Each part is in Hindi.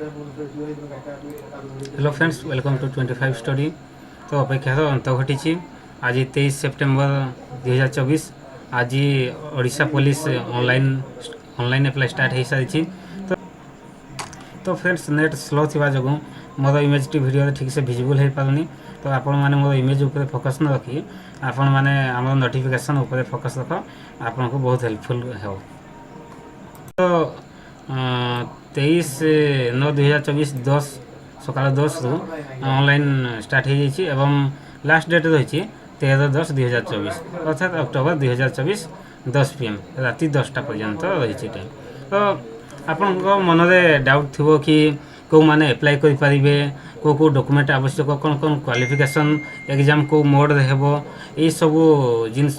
Hello friends, welcome to 25 study. तो अपेक्षार अंत घटी। आज 23 सेप्टेम्बर 2024। आज Odisha police online apply start हो सारी। तो फ्रेंड्स, नेट स्लो थी जो मोर इमेज टी वीडियो ठीक से विजिबल हो पारुनी। तो आपण मैंने मोर इमेज उपर फोकस न रखी आपण मैंने आम नोटिफिकेशन उपर फोकस रख, आपन को बहुत हेल्पफुल हो। तो 23/9/2024 10 सकाल 10 रु ऑनलाइन स्टार्ट हो जाइए एवं लास्ट डेट रही 13/10/2024 अर्थात अक्टोबर 2024 10 PM राति 10टा पर्यंत रही टाइम। तो आपण मनरे डाउट थी कि कौ मैंने एप्लाई करें, कौ डॉक्यूमेंट आवश्यक, कौन कौन क्वालिफिकेशन एग्जाम कौ मोड हेब, यही सब जिन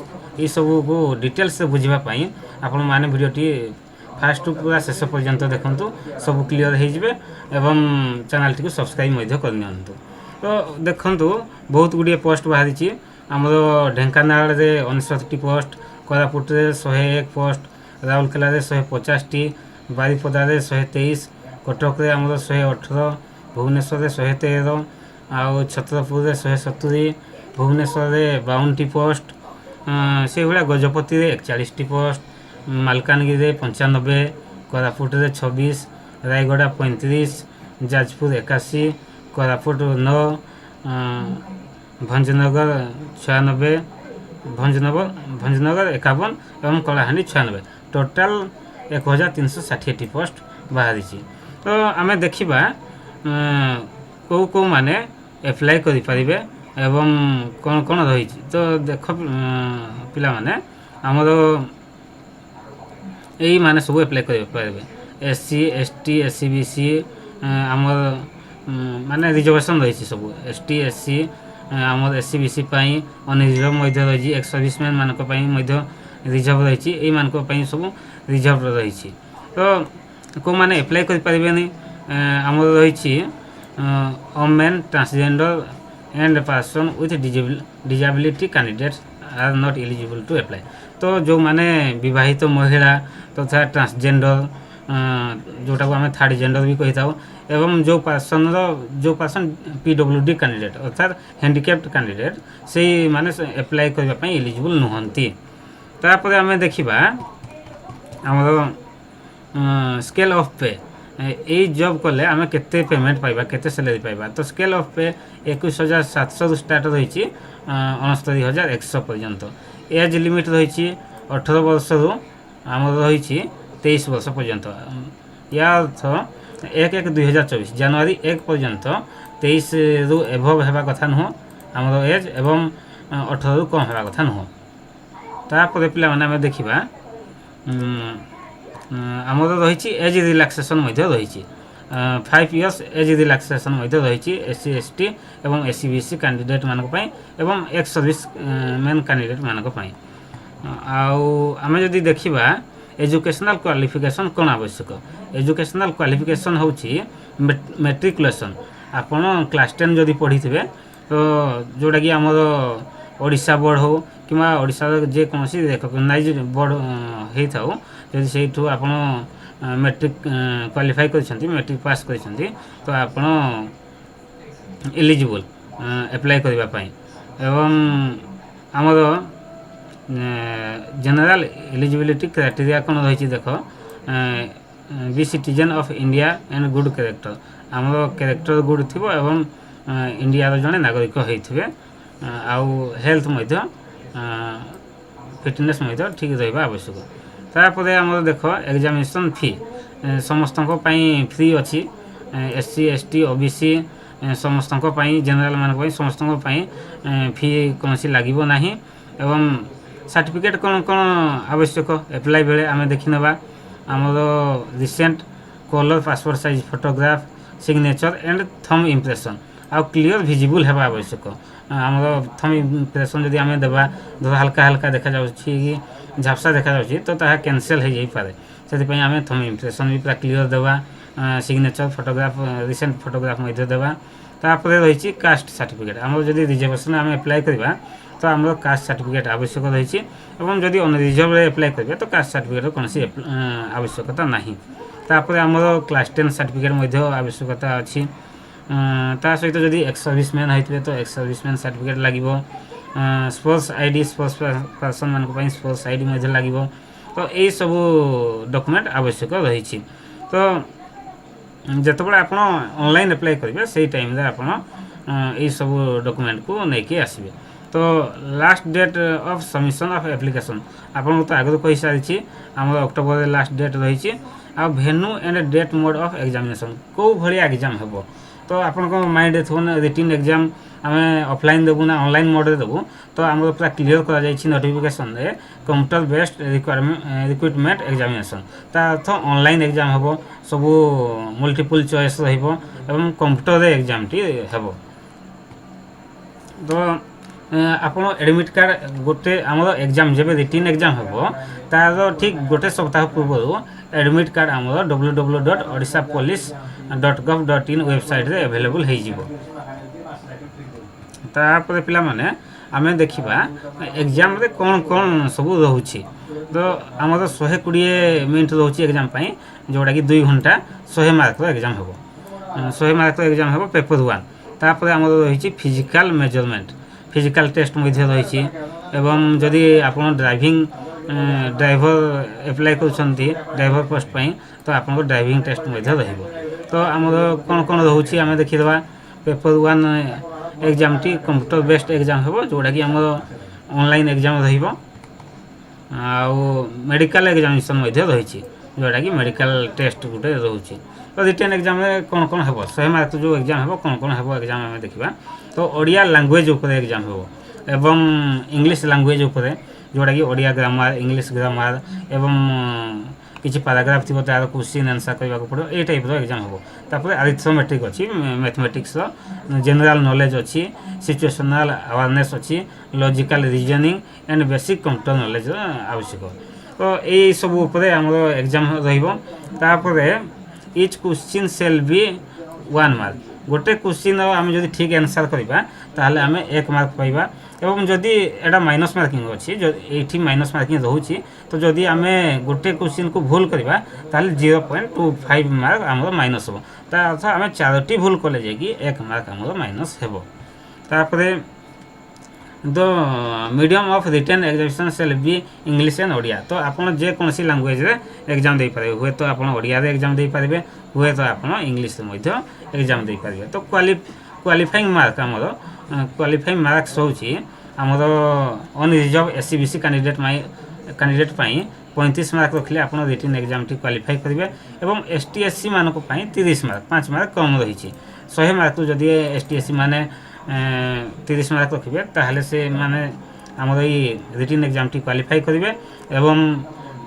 सबू को डिटेल्स बुझापी आपण मैंने वीडियोटी फास्ट टू पूरा शेष पर्यंत देखु, सब क्लीयर होवं चैनल टी सब्सक्राइब करनी। तो देखु बहुत गुड़िए पोस्ट बाहरी आमर ढेंकानाल 69टी पोस्ट, कोरापुट 101 पोस्ट, राउरकेला 150टी, बारिपदा 123, कटक आमर 118, भुवनेश्वर 113, आउ छत्रपुर 170, भुवनेश्वर 52टी पोस्ट, से भाया गजपति 41टी पोस्ट, मालकानगिरी 95, कोरापुट 26, रायगड़ा 35, जाजपुर 81, कोरापुट 9, भंजनगर 96, भंजनगर 51 एवं कलाहांडी 96, टोटाल 1360टी पोस्ट बाहरी। तो आम देखा कौ कौ मैंने एप्लाई करें एवं कौन कौन रही। तो देख पिला माने आमर यही माने सब एप्लाई करेंगे। SC ST SC BC आमर माने रिजर्वेशन रही सब ST SC आमर SC BC अनरिजर्व रही, एक्स सर्विसमैन मानक रिजर्व रही, यही मानक सब रिजर्व रही। तो कौ मैंने एप्लाई करें आमर रही women, transgender and person with disability candidates are not eligible to apply. तो जो माने विवाहित महिला तथा ट्रांसजेंडर जोटा को आम थर्ड जेंडर भी कही था, एवं जो पर्सन PWD कैंडिडेट अर्थात हैंडिकैप्ड कैंडिडेट से माने अप्लाई करने एलिजिबल नुहंती। तापर आम देखा आमर स्केल ऑफ पे यही जॉब कले आम केते पेमेंट पाइबा, केते सैलरी पाइबा। तो स्केल ऑफ पे 21,700 स्टार्ट रही 69,100 पर्यंत। एज लिमिट रही 18 वर्ष रु आम रही 23 वर्ष पर्यंत। या अर्थ 1/1/2024 जनवरी 1 पर्यंत 23 रु एभव होगा कथा नुह आमर एज एवं 18 रु कम होगा कथा नुह। तापर पिला माने आम देखा आमर रही एज रिलैक्सेशन रही 5 इयर्स एज रिलैक्सेशन रही SC ST एवं SC BC कैंडिडेट मानक एवं एक्स सर्विस मैन कैंडिडेट मानक। आम जदि देखा एजुकेशनल क्वालिफिकेशन कौन आवश्यक, एजुकेशनल क्वालिफिकेशन हूँ मेट्रिकुलेसन। आपन क्लास 10 जदि पढ़ी थे तो जोटा कि आमर ओडिशा बोर्ड हो कि ओडिशा जेकोसी रिकग्नाइज बोर्ड होता हो, जदि से आप मेट्रिक क्वालिफाई कर मेट्रिक पास कर तो आप एलिजिबल अप्लाई करने एवं आमर जनरल एलिजिबिलिटी क्राइटेरिया कौन रही देख B citizen of India and good character. आमर कैरेक्टर गुड थी एवं इंडिया जड़े नागरिक होते आउ हेल्थ फिटनेस ठीक रहा आवश्यक। तापर आमर देख एग्जामिनेशन फी समस्त फ्री अच्छी SC ST OBC समस्त जनरल मान समस्त फी कौन लगे ना। एवं सर्टिफिकेट कौन कौन आवश्यक एप्लाई बेले आम देखी ना आमर recent colour passport size photograph signature and thumb impression आउ क्लीयर विजिबल है आवश्यक। आमर थंब इम्प्रेशन जदि आम देवा धर हल्का हल्का देखा कि झापसा देखा तो कैंसल हो जाए से आम थंब इम्प्रेशन भी पूरा क्लीयर देवा, सिग्नेचर फोटोग्राफ रिसेंट फोटोग्राफ देवा। तापर रही कास्ट सर्टिफिकेट आम जदि रिजर्वेशन आम एप्लाई करवा तो आम कास्ट सर्टिफिकेट आवश्यक रही और जदि अनरिजर्व एप्लाई करेंगे तो कास्ट सर्टिफिकेट कौन आवश्यकता ना। तापर आमर क्लास 10 सर्टिफिकेट आवश्यकता अच्छी ता सहित जदि एक्स सर्विसमैन होते तो एक्स सर्विसमैन सर्टिफिकेट लगे स्पोर्ट्स आईडी स्पोर्ट्स पर्सन मान स्पोर्ट्स आईडी लगे तो यही सब डॉक्यूमेंट आवश्यक रही तो जितेबाला आप ऑनलाइन अप्लाई करेंगे से टाइम आप सब डॉक्यूमेंट को लेकिन आसबे तो last date of submission of application आपको तो आगे कही सारी आम अक्टोबर लास्ट डेट रही आ venue and date mode of examination कौ भाया एग्जाम हम तो आप माइंड थो रिटन एग्जाम आम ऑफलाइन देवु ना ऑनलाइन मोड देवु तो आम पूरा क्लीयर कर नोटिफिकेशन रे कंप्यूटर बेस्ड रिक्रुटमेंट एग्जामिनेशन ता अर्थ ऑनलाइन एग्जाम हम सब मल्टीपल चॉइस एवं कंप्यूटर एग्जाम टी हम तो आप एडमिट कार्ड गोटे आम एग्जाम जब रिटन एग्जाम हम तार ठीक गोटे सप्ताह पूर्व एडमिट कार्ड आम www.odishapolice.gov.in वेबसाइट रे अवेलेबल तापर पिला माने आमे देखिबा एग्जाम रे कौन कौन सब रोची तो आम 120 मिनट रोची एग्जाम पाई जोड़ा कि 2 घंटा 100 मार्क एग्जाम हम 100 मार्क एग्जाम हम पेपर 1 तापर आम रही फिजिकल मेजरमेंट फिजिकल टेस्ट रही एवं जदि आप ड्राइविंग ड्राइवर एप्लाई कर पोस्ट पाई तो आप ड्राइविंग टेस्ट तो आम कौन कौन रोचे आम देखीदे पेपर 1 एग्जाम टी कंप्यूटर बेस्ड एग्जाम हम जोड़ा कि आम ऑनलाइन एग्जाम मेडिकल एग्जामिनेशन रही जोड़ा कि मेडिकल टेस्ट गोटे रोचे तो रिटन एग्जाम में कौन कौन हम 100 मार्क जो एग्जाम हम कौन कौन हम एग्जाम आम देखा तो ओडिया लैंग्वेज उपर एग्जाम हम एवं इंग्लिश लैंग्वेज उपर जोड़ा कि ओडिया ग्रामर इंग्लिश ग्रामर एवं किसी पैराग्राफ थी तार क्वेश्चन आंसर करने पड़ो ये टाइप एग्जाम हम तापर अरिथमेटिक अच्छी मैथमेटिक्स जनरल नॉलेज अच्छी सिचुएशनल अवेयरनेस अच्छी logical reasoning and basic computer knowledge आवश्यक तो यही सब उपरे हमरो एग्जाम रहिबो each question shall be 1 mark गोटे क्वेश्चन आम जब ठीक आंसर करवा ताहले आम 1 मार्क पाइबा एवं जदि एटा माइनस मार्किंग अच्छी ये माइनस मार्किंग रोचे तो जदि आम गोटे क्वेश्चन को भूल करवा ताहले 0.25 मार्क आम माइनस हो अर्थ आम 4टी भूल कले जाकि 1 मार्क आम माइनस हो तापरे the medium of written examination shall be English and Odia तो आप जेकोसी लैंग्वेज रे एग्जाम दे पारे हुए तो आप ओडिया रे एग्जाम दे पारे हुए तो आप इंग्लिश रे एग्जाम दे पारे तो क्वालिफाइंग मार्क आमर क्वालिफाइंग मार्क्स होची आमर अनरिजर्व एससीबीसी कैंडिडेट पाई 35 मार्क रखिले आप रिटन एग्जाम टी क्वालिफाई करेंगे एवं एसटी एससी मानक 30 मार्क 5 मार्क कम रही 100 मार्क जदि एसटी एससी माने 30 मार्क रखिए ताहले से माने आमर ये रिटन एग्जाम टी क्वालिफाई करेंगे एवं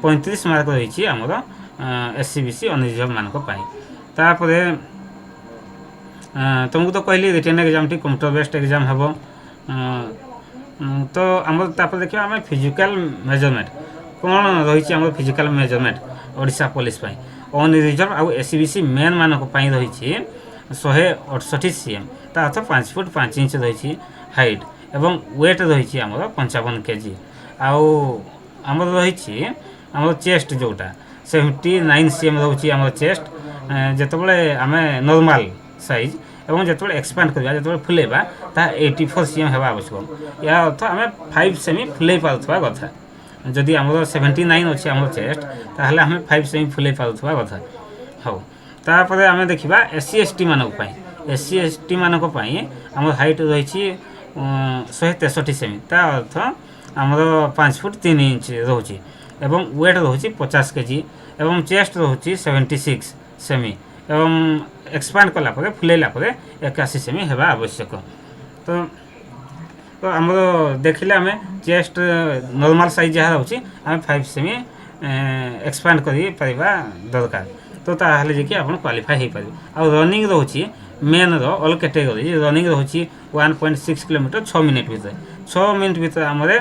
35 मार्क रही आमर एससीबीसी अनरिजर्व मानक पाई तापर तुमको तो कहली रिटन एग्जाम टी कंप्यूटर बेस्ड एग्जाम हम तो आम देखिए आम फिजिकल मेजरमेंट कौन रही आम physical measurement Odisha police unreserved आउ एससीबीसी मेन मानक रही 168 cm ता अर्थ 5 फुट 5 इंच रही हाइट एवं वेट रही आम 55 kg आम रही आम चेस्ट जोटा 79 cm रोचे आम चेस्ट जितेबाला आम नॉर्मल साइज एवं जितेबाला एक्सपांड करवा जो फुलेबा ता 84 cm होगा आवश्यक या अर्थ आम 5 सेमी फुले पारुवा कथा जदि आम 79 अच्छे आम चेस्ट ताहले आम 5 सेमी फुले पारुवा कथा हाँ तापर आम देखा एससी एसटी मानक एससी एसटी मानक आम हाइट रही 163 सेमी ता अर्थ आमर 5 फुट 3 इंच रोचे एवं वेट रोचे 50 kg एवं चेस्ट रोचे 76 सेमी एवं एक्सपांड कलापर फुलेला 81 सेमी होगा आवश्यक तो आम देखिले आम चेस्ट नॉर्मल साइज जहाँ रोचे आम 5 सेमी एक्सपांड कर दरकार तो ताहले जे कि आप क्वालिफाई हो पारे आ रनिंग रोचे मेन ऑल कैटेगरी रनिंग रोचे 1.6 किलोमीटर 6 मिनिट भितर 6 मिनिट भितर आमर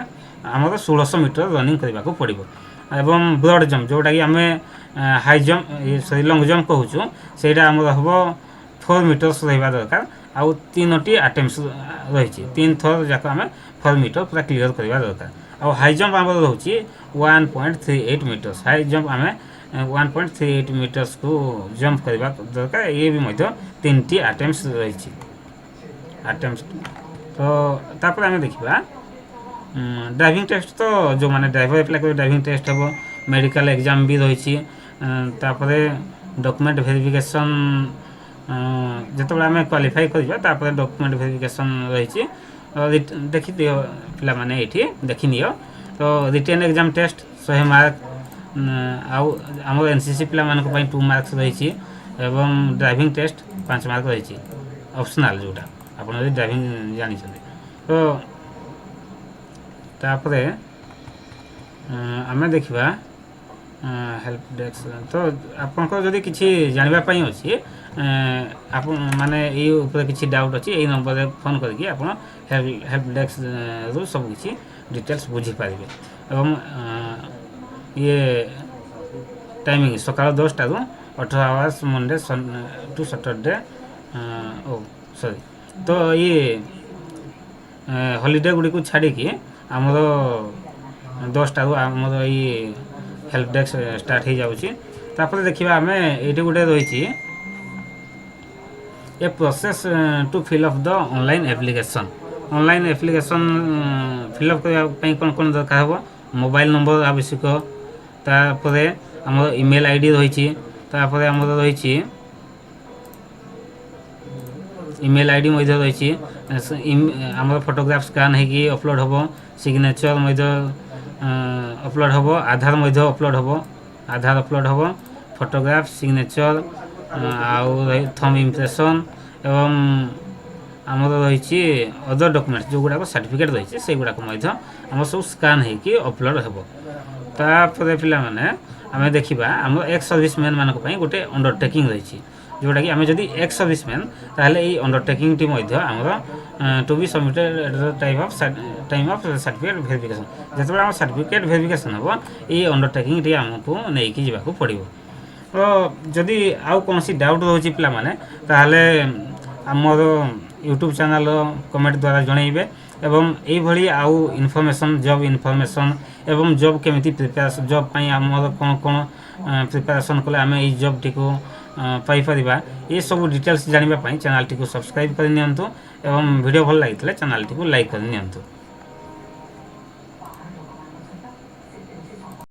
1600 मीटर रनिंग करने को पड़ो एवं ब्रॉड जंप जोटा कि आम high jump sorry long jump कहूँ से आम हम 4 मीटर्स रहा दरकार आउ 3टी आटेम्स रही 3 थर जाक आम 4 मीटर पूरा क्लीयर करवा दरकार आ हाई जंप आम रोचे 1.38 मीटर्स हाई जंप आम 1.38 मीटर्स को जंप करवा दरकार ये भी 3टी आटेम्स रही आटेम्स तो तापर आम देखा ड्राइविंग टेस्ट तो जो मैंने ड्राइवर एप्लाई कर ड्राइविंग टेस्ट हम मेडिकल एग्जाम भी रही डॉक्यूमेंट वेरिफिकेशन जिते आम क्वालिफाई करवा डॉक्यूमेंट वेरिफिकेशन रही देखी दियो पिला माने ये देखी नियो तो रिटेन एग्जाम टेस्ट 100 मार्क आम एनसीसी पिला मानक 2 मार्क्स रही एवं ड्राइविंग टेस्ट 5 मार्क रही ऑप्शनल जोटा आप ड्राइविंग जानी तो तापर आम देखा हेल्प डेस्क तो आपंकर जदि किसी जानापी अच्छी आप माने ये किसी डाउट अच्छी यही नंबर फोन करके आप हेल्प डेस्क रू सब किसी डिटेल्स बुझीपारे एवं ये टाइमिंग सकाल 10 रू 18 hours Monday to Saturday sorry तो ये हॉलीडे गुड़ी को छाड़ी आमर 10 रू आमर ये हेल्प डेस्क स्टार्ट हो जाऊँगी देखा आम ये गोटे रही a process to fill up the online application fill up करने कौन कौन दरकार हो मोबाइल नंबर आवश्यक तापर आमर ईमेल आईडी रही आमर रही ईमेल आईडी रही आमर फोटोग्राफ स्कान होगी अपलोड हम सिग्नेचर अपलोड हम आधार अपलोड हम आधार अपलोड हम फोटोग्राफ सिग्नेचर आउ थम इम्प्रेशन एवं आमर रही अदर डॉक्यूमेंट्स जो गुड़ाक सर्टिफिकेट रही से गुड़ाक आम सब स्कान होगी अपलोड हम तापर पिला माने आम देखा आम एक्स सर्विसमैन मान गोटे अंडरटेकिंग रही जोटा कि आम जदि एक्स सर्विसमैन ताहले ये अंडरटेकिंग टी आमर to be submitted at the time of certificate verification जिते आम सर्टिफिकेट वेरिफिकेशन हम ये अंडरटेकिंग टी आमको नहीं जावाक पड़ो तो जदि आउ कौन डाउट रोचे पिला माने ताहले आमर यूट्यूब चैनल कमेंट द्वारा जनइबे एवं यही आउ इनफॉरमेशन जॉब इनफॉरमेशन एवं जॉब केमिति प्रिपेरेसन जॉब पाई आमर कौन कौन प्रिपेरेसन कले आम ये जॉब टी को पाई परिबा ये सब डिटेल्स जानिबा पाई चैनल टी को सब्सक्राइब कर नियंतु एवं वीडियो भल लागितले चैनल टी को लाइक कर नियंतु।